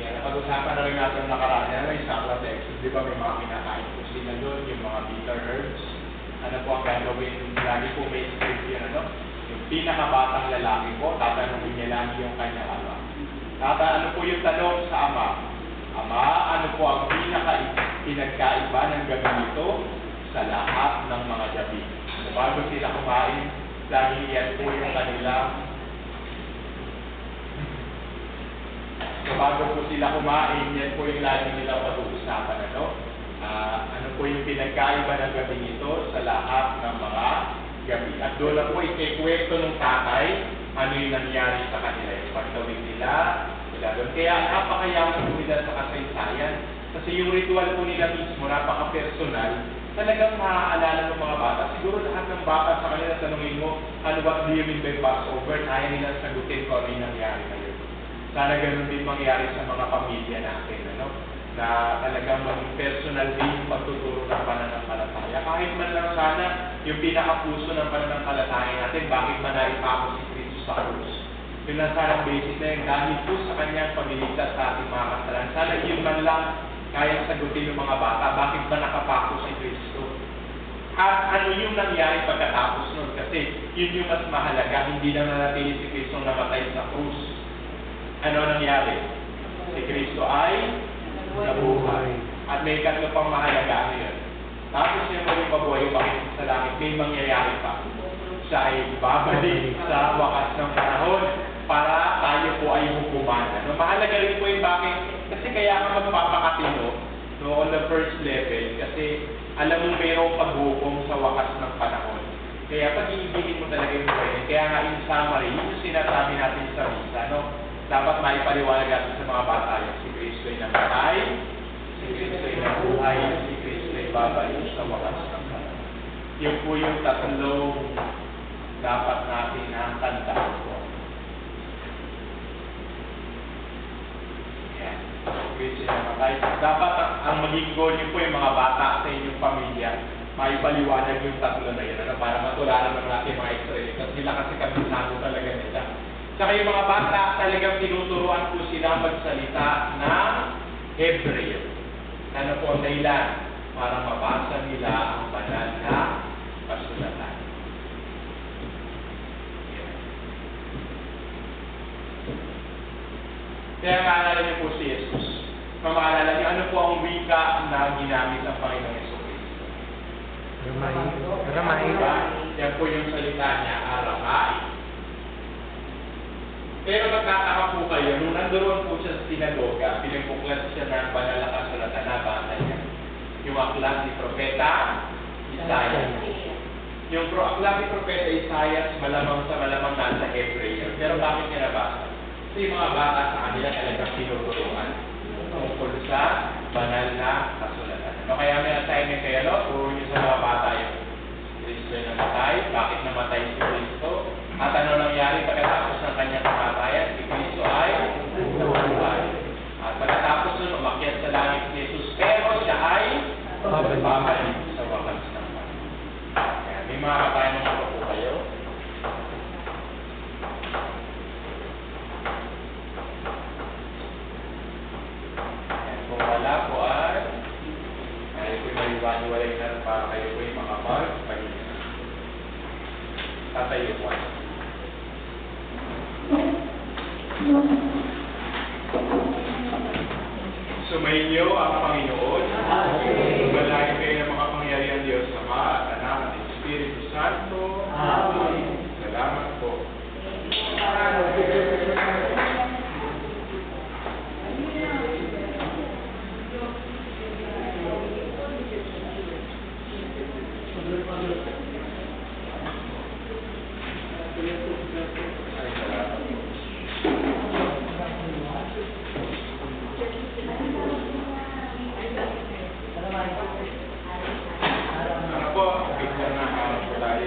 [SPEAKER 1] Yan, napag-usapan na rin natin nakaraan na yung Sakla Texas. Di ba may mga kinakain po sila doon, yung mga bitter herbs. Ano po ang gagawin? Lagi po may script yun, yung pinakabatang lalaki po, tatanungin niya lang yung kanyang ama. Ano po yung tanong sa ama? Ama, ano po ang pinagkaiba ng gabi nito sa lahat ng mga gabi? So, bago sila kumain, lagi yan po yung kanila. So, bago po sila kumain, yan po yung lagi nila pag-uusapan. Ano po yung pinagkaiba ng gabi nito sa lahat ng mga gabi. At doon na po ikikwento ng tatay ano yung nangyari sa kanila. Yung pagtawid nila, doon. Kaya napakayaman po nila sa kasaysayan. Kasi yung ritual po nila mismo, napaka-personal, talagang maaalala ng mga bata. Siguro lahat ng bata sa kanila, tanungin mo, ano ba do you mean by Passover? Kaya nila sagutin ko ano yung nangyari ngayon. Sana ganun din mangyari sa mga pamilya natin, na talagang maging personal din yung pagtuturo ng pananampalataya. Kahit man lang sana yung pinakapuso ng pananampalataya natin, bakit man naipako si Kristo sa krus. Yun lang sana basic na yun, dahil po sa kanyang pagliligtas sa ating mga kasalanan. Sana yun man lang kayang sagutin ng mga bata, bakit ba nakapako si Kristo? At ano yung nangyari pagkatapos nun? Kasi yun yung mas mahalaga, hindi lang nanatili si Kristo namatay sa krus. Ano nangyari? Si Kristo ay nabuhay. At may katlo pang mahalaga ano yun. Tapos yung maging mabuhay bakit sa langit, may mangyayari pa. Siya ay babalik sa wakas ng panahon para tayo po ay hukuman. Mahalaga rin po yung bakit. Kasi kaya ka magpapakatino on the first level kasi alam mo mayroong paghukom sa wakas ng panahon. Kaya pag-iibigin mo talaga yung buhay. Kaya nga in summary, yun yung sinasabi natin sa misa, dapat maipaliwanag natin sa mga bata yun. Si Kristo ay namatay, si Kristo ay nabuhay, si Kristo ay babalik sa wakas ng panahon. Yun po yung tatlong dapat natin ang tandaan po. Yan. Kristo ay namatay. Dapat ang maging goal niyo po yung mga bata sa inyong pamilya maipaliwanag yung tatlo na yun, ano, para matulala naman natin mga Israelitas. Sila kasi kabisado talaga nila. Saka yung mga bata, talagang tinuturuan po sila magsalita ng Hebreo. Ano po ang dahilan? Para mabasa nila ang banal na kasulatan. Kaya maalala niyo po si Jesus. Mamaalala niyo ano po ang wika na ginamit ng Panginoong Yesus.
[SPEAKER 2] Ramay.
[SPEAKER 1] Yan po yung salita niya, Aramaic. Pero magkataka po kayo, nung nandoon po siya sa sinagoga, pinagpuklat siya ng banal na kasulatan na bata niya. Yung aklat ni Propeta Isaiah. Yung aklat ni Propeta Isaiah, malamang sa malamang nasa Hebreo. Pero bakit niya nabasa? Kasi yung mga bata sa kanila talagang tinuturuan tungkol sa banal na kasulatan. No, kaya may assignment kayo, no? Puro niyo sa mga bata yung Kristo ay namatay. Bakit namatay si Kristo? At ano nangyari pagkatapos ng kanyang kamatayan? Si Kristo ay nabuhay. At pagkatapos nun, umakyat sa langit si Jesus. Pero siya ay babalik sa wakas ng panahon. Kaya may mga kabayan mga po kayo. Kung wala po ay kayo po'y maliwaniwalay na para kayo po'y makapag-pahinga. Tatayo po. Sumainyo ang Panginoon. Malayo kayo ng mga pangyarihan Diyos Ama at Anak at Espiritu Santo.
[SPEAKER 2] Amen.
[SPEAKER 1] Salamat po. Ano po? Picture na ako po tayo.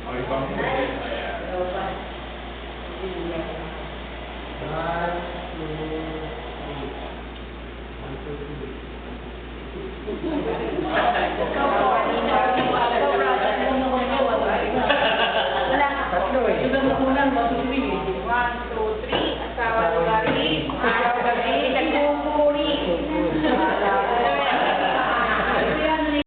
[SPEAKER 1] Ay, bang po. Ayan.
[SPEAKER 2] Tatlo eh.
[SPEAKER 4] 1, 2, 3. Asawa, lugarin.